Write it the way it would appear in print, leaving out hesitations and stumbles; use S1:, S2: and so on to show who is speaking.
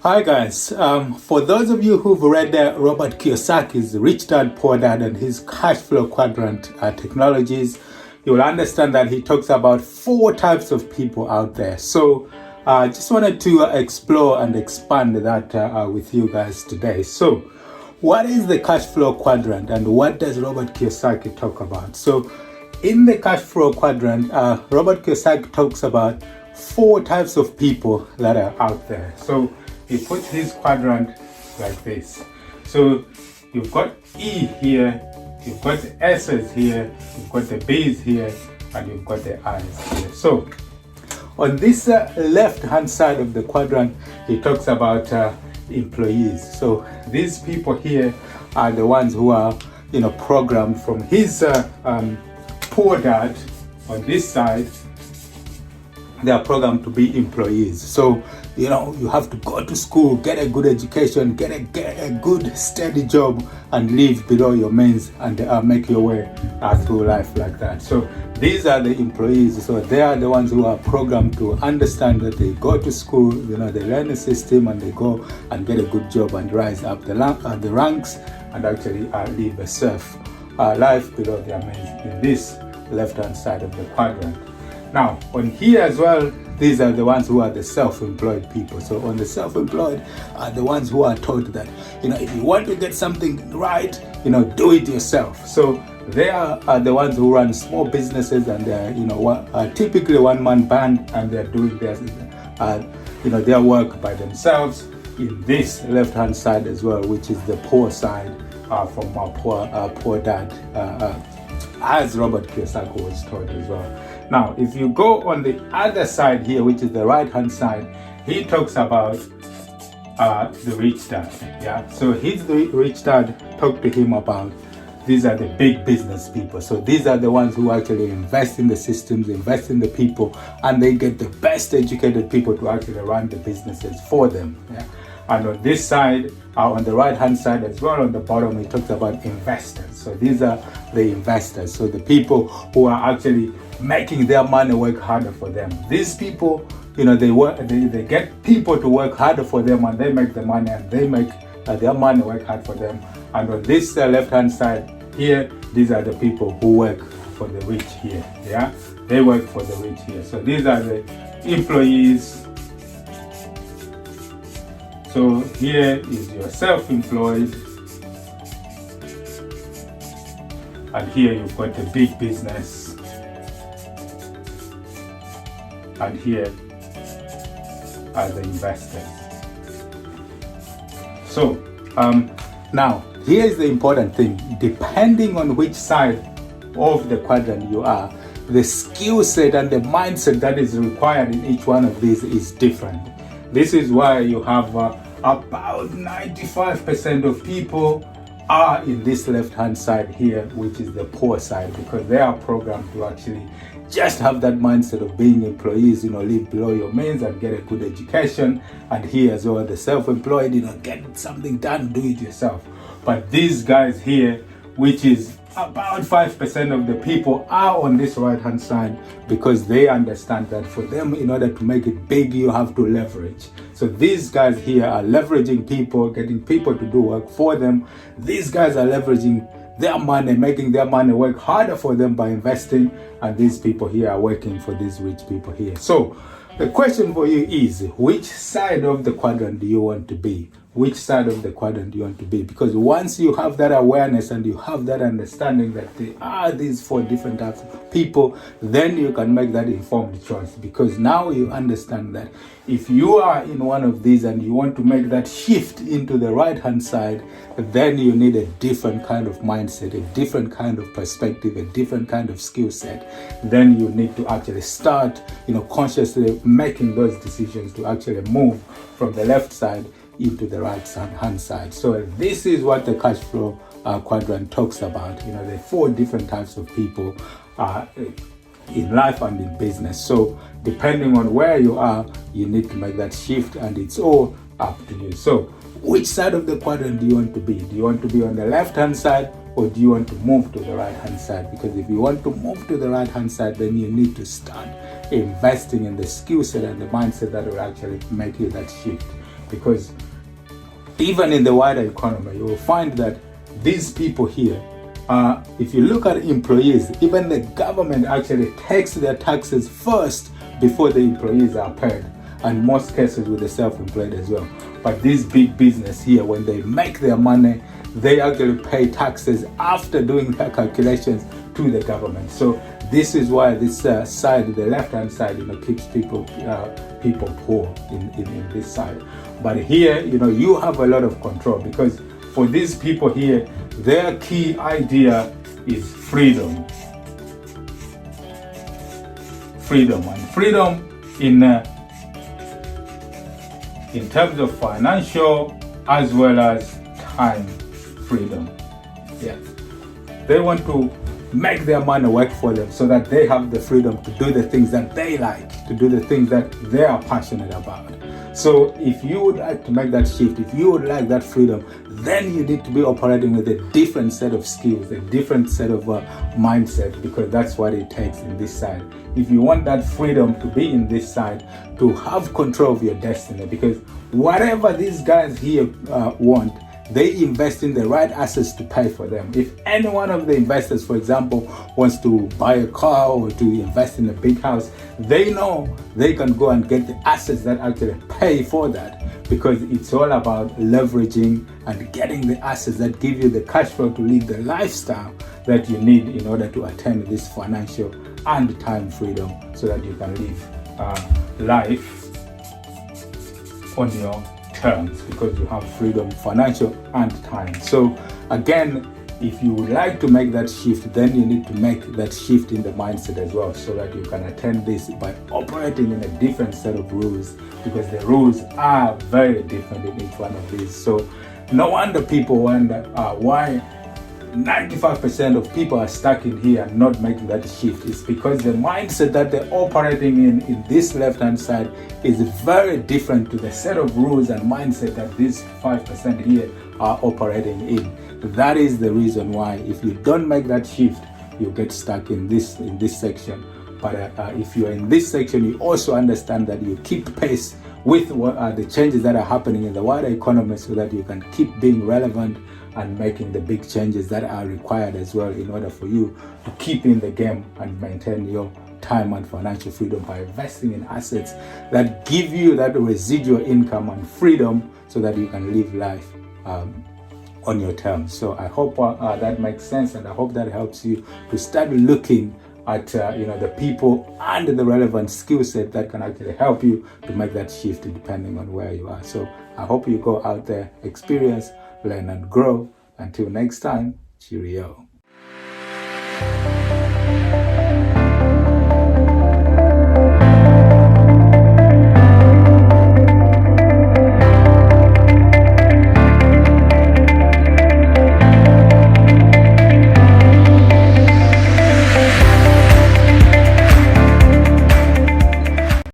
S1: Hi guys, for those of you who've read Robert Kiyosaki's Rich Dad Poor Dad and his cash flow quadrant technologies, you'll understand that he talks about 4 types of people out there. So I just wanted to explore and expand that with you guys today. So what is the cash flow quadrant and what does Robert Kiyosaki talk about? So in the cash flow quadrant, Robert Kiyosaki talks about 4 types of people that are out there. So he puts his quadrant like this. So you've got E here, you've got the S's here, you've got the B's here, and you've got the I's here. So on this left hand side of the quadrant, he talks about employees. So these people here are the ones who are programmed from his poor dad. On this side, they are programmed to be employees. So you have to go to school, get a good education, get a good steady job, and live below your means and make your way through life like that. So these are the employees. So they are the ones who are programmed to understand that they go to school, they learn the system, and they go and get a good job and rise up the ranks and actually live a safe life below their means in this left-hand side of the quadrant. Now, on here as well, these are the ones who are the self-employed people. So on the self-employed are the ones who are taught that, if you want to get something right, do it yourself. So they are the ones who run small businesses, and they're typically one-man band, and they're doing their work by themselves in this left-hand side as well, which is the poor side from our poor dad, as Robert Kiyosaki was taught as well. Now, if you go on the other side here, which is the right-hand side, he talks about the rich dad. Yeah, so his rich dad talked to him about these are the big business people. So these are the ones who actually invest in the systems, invest in the people, and they get the best educated people to actually run the businesses for them. Yeah. And on this side, on the right-hand side as well, on the bottom, he talks about investors. So these are the investors. So the people who are actually making their money work harder for them. These people, they get people to work harder for them, and they make the money, and they make their money work hard for them. And on this left-hand side here, these are the people who work for the rich here. Yeah, they work for the rich here. So these are the employees. So here is your self-employed, and here you've got the big business, and here are the investors. So now here's the important thing. Depending on which side of the quadrant you are, the skill set and the mindset that is required in each one of these is different. This is why you have about 95% of people are in this left-hand side here, which is the poor side, because they are programmed to actually just have that mindset of being employees, live below your means and get a good education. And here as well, the self-employed, get something done, do it yourself. But these guys here, which is about 5% of the people, are on this right-hand side because they understand that for them, in order to make it big, you have to leverage. So these guys here are leveraging people, getting people to do work for them. These guys are leveraging their money, making their money work harder for them by investing. And these people here are working for these rich people here. So the question for you is, which side of the quadrant do you want to be? Which side of the quadrant do you want to be? Because once you have that awareness and you have that understanding that there are these 4 different types of people, then you can make that informed choice. Because now you understand that if you are in one of these and you want to make that shift into the right-hand side, then you need a different kind of mindset, a different kind of perspective, a different kind of skill set. Then you need to actually start, consciously making those decisions to actually move from the left side into the right-hand side. So this is what the cash flow quadrant talks about. There are 4 different types of people in life and in business. So depending on where you are, you need to make that shift, and it's all up to you. So which side of the quadrant do you want to be? Do you want to be on the left-hand side, or do you want to move to the right-hand side? Because if you want to move to the right-hand side, then you need to start investing in the skill set and the mindset that will actually make you that shift because even in the wider economy, you will find that these people here, if you look at employees, even the government actually takes their taxes first before the employees are paid, and most cases with the self-employed as well. But this big business here, when they make their money, they actually pay taxes after doing their calculations to the government. So this is why this side, the left-hand side, keeps people poor in this side. But here, you have a lot of control, because for these people here, their key idea is freedom. Freedom in terms of financial as well as time freedom. Yeah, they want to make their money work for them so that they have the freedom to do the things that they like, to do the things that they are passionate about. So if you would like to make that shift, if you would like that freedom, then you need to be operating with a different set of skills, a different set of mindset, because that's what it takes in this side. If you want that freedom to be in this side, to have control of your destiny, because whatever these guys here want, they invest in the right assets to pay for them. If any one of the investors, for example, wants to buy a car or to invest in a big house, they know they can go and get the assets that actually pay for that, because it's all about leveraging and getting the assets that give you the cash flow to live the lifestyle that you need in order to attain this financial and time freedom, so that you can live life on your terms, because you have freedom, financial and time. So again, if you would like to make that shift, then you need to make that shift in the mindset as well, so that you can attain this by operating in a different set of rules, because the rules are very different in each one of these. So no wonder people wonder why 95% of people are stuck in here and not making that shift. It's because the mindset that they're operating in this left-hand side is very different to the set of rules and mindset that these 5% here are operating in. That is the reason why, if you don't make that shift, you get stuck in this section. But if you're in this section, you also understand that you keep pace with the changes that are happening in the wider economy, so that you can keep being relevant and making the big changes that are required as well, in order for you to keep in the game and maintain your time and financial freedom by investing in assets that give you that residual income and freedom, so that you can live life on your terms. So I hope that makes sense, and I hope that helps you to start looking at the people and the relevant skill set that can actually help you to make that shift depending on where you are. So I hope you go out there, experience, learn and grow. Until next time, cheerio.